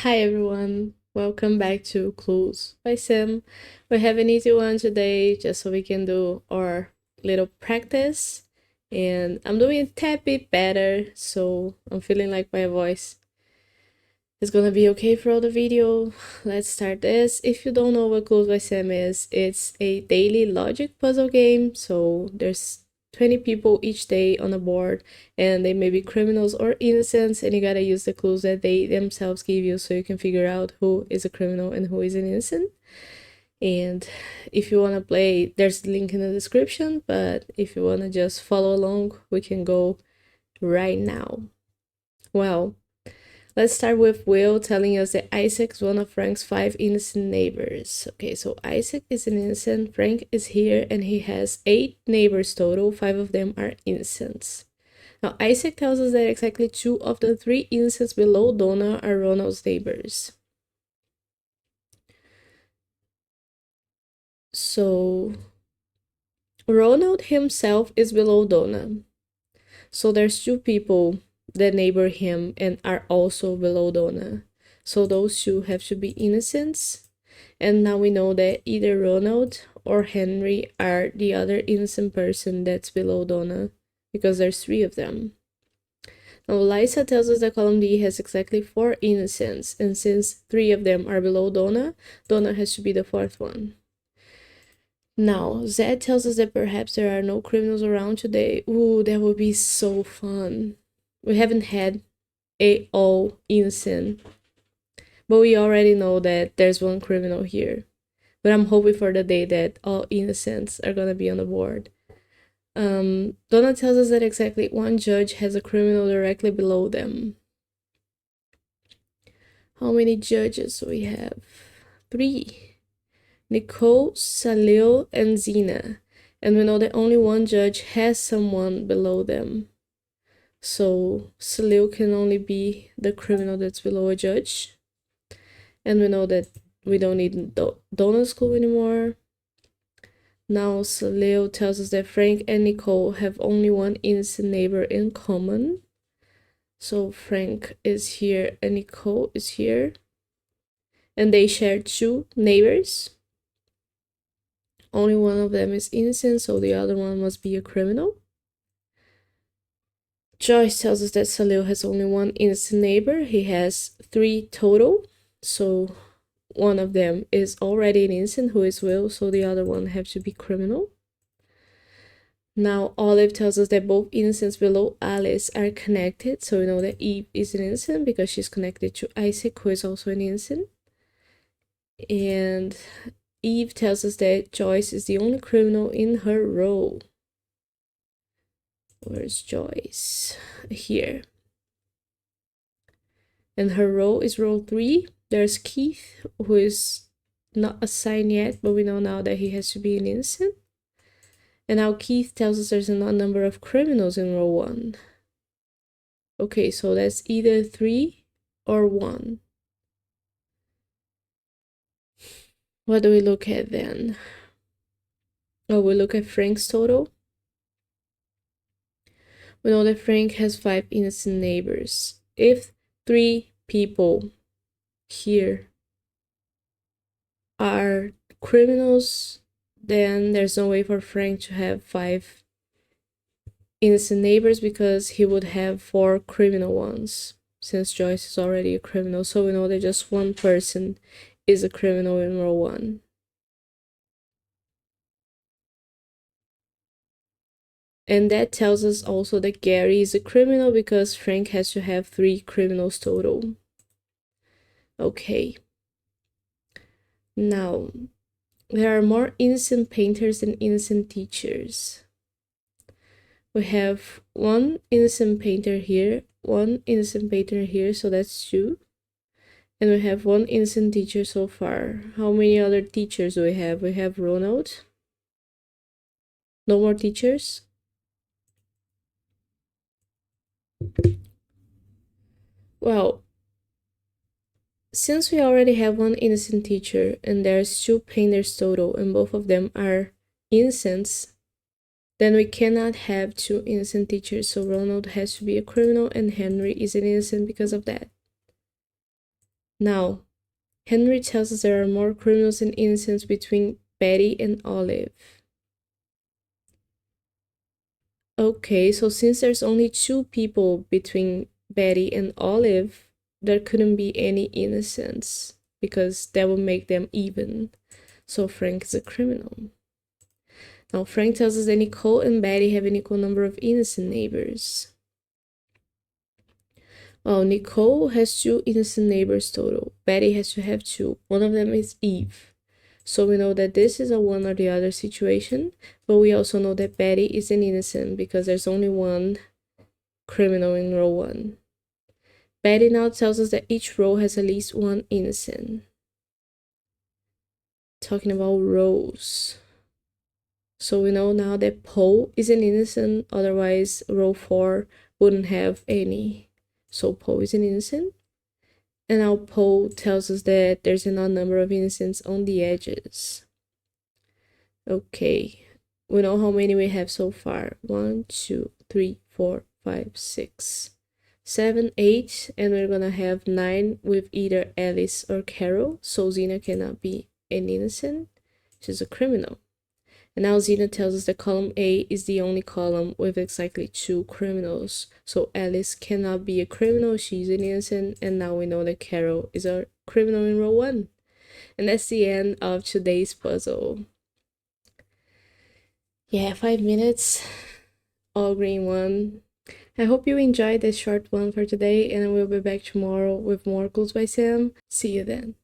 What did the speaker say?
Hi everyone, welcome back to Clues by Sim. We have an easy one today just so we can do our little practice. And I'm doing a tad bit better, so I'm feeling like my voice is gonna be okay for all the video. Let's start this. If you don't know what Clues by Sim is, it's a daily logic puzzle game. So there's 20 people each day on a board, and they may be criminals or innocents, and you gotta use the clues that they themselves give you so you can figure out who is a criminal and who is an innocent. And if you want to play, there's the link in the description, but if you want to just follow along, we can go right now. Well, let's start with Will telling us that Isaac is one of Frank's 5 innocent neighbors. Okay, so Isaac is an innocent, Frank is here, and he has 8 neighbors total. 5 of them are innocents. Now, Isaac tells us that exactly 2 of the 3 innocents below Donna are Ronald's neighbors. So, Ronald himself is below Donna. So there's 2 people that neighbor him and are also below Donna. So those 2 have to be innocents. And now we know that either Ronald or Henry are the other innocent person that's below Donna, because there's 3 of them. Now Lisa tells us that column D has exactly 4 innocents, and since 3 of them are below Donna, Donna has to be the 4th one. Now, Zed tells us that perhaps there are no criminals around today. Ooh, that would be so fun. We haven't had a all innocent, but we already know that there's one criminal here. But I'm hoping for the day that all innocents are gonna be on the board. Donna tells us that exactly 1 judge has a criminal directly below them. How many judges do we have? 3. Nicole, Salil, and Zena. And we know that only 1 judge has someone below them. So Salil can only be the criminal that's below a judge. And we know that we don't need Donna's clue anymore. Now Salil tells us that Frank and Nicole have only 1 innocent neighbor in common. So Frank is here and Nicole is here. And they share 2 neighbors. Only one of them is innocent, so the other one must be a criminal. Joyce tells us that Salil has only 1 innocent neighbor. He has 3 total, so one of them is already an innocent, who is Will, so the other one have to be criminal. Now Olive tells us that both innocents below Alice are connected, so we know that Eve is an innocent because she's connected to Isaac, who is also an innocent. And Eve tells us that Joyce is the only criminal in her row. Where's Joyce? Here. And her row is row 3. There's Keith, who is not assigned yet, but we know now that he has to be an innocent. And now Keith tells us there's a number of criminals in row 1. Okay, so that's either 3 or 1. What do we look at then? Oh, we look at Frank's total. We know that Frank has 5 innocent neighbors. If 3 people here are criminals, then there's no way for Frank to have 5 innocent neighbors because he would have 4 criminal ones, since Joyce is already a criminal. So we know that just 1 person is a criminal in row 1. And that tells us also that Gary is a criminal because Frank has to have 3 criminals total. Okay. Now, there are more innocent painters than innocent teachers. We have 1 innocent painter here, 1 innocent painter here, so that's 2. And we have 1 innocent teacher so far. How many other teachers do we have? We have Ronald. No more teachers. Well, since we already have 1 innocent teacher and there's 2 painters total and both of them are innocents, then we cannot have 2 innocent teachers. So Ronald has to be a criminal and Henry is an innocent because of that. Now, Henry tells us there are more criminals than innocents between Betty and Olive. Okay, so since there's only 2 people between Betty and Olive, there couldn't be any innocents because that would make them even. So Frank is a criminal. Now Frank tells us that Nicole and Betty have an equal number of innocent neighbors. Well, Nicole has 2 innocent neighbors total. Betty has to have 2. One of them is Eve. So we know that this is a one or the other situation, but we also know that Betty is an innocent because there's only 1 criminal in row 1. Betty now tells us that each row has at least 1 innocent. Talking about rows. So we know now that Poe is an innocent, otherwise row 4 wouldn't have any. So Poe is an innocent. And now Poe tells us that there's an odd number of innocents on the edges. Okay, we know how many we have so far. 1, 2, 3, 4, 5, 6, 7, 8, and we're gonna have 9 with either Alice or Carol. So Zena cannot be an innocent. She's a criminal. And now Zena tells us that column A is the only column with exactly 2 criminals. So Alice cannot be a criminal, she's an innocent, and now we know that Carol is a criminal in row 1. And that's the end of today's puzzle. Yeah, 5 minutes, all green one. I hope you enjoyed this short one for today, and I will be back tomorrow with more Clues by Sam. See you then.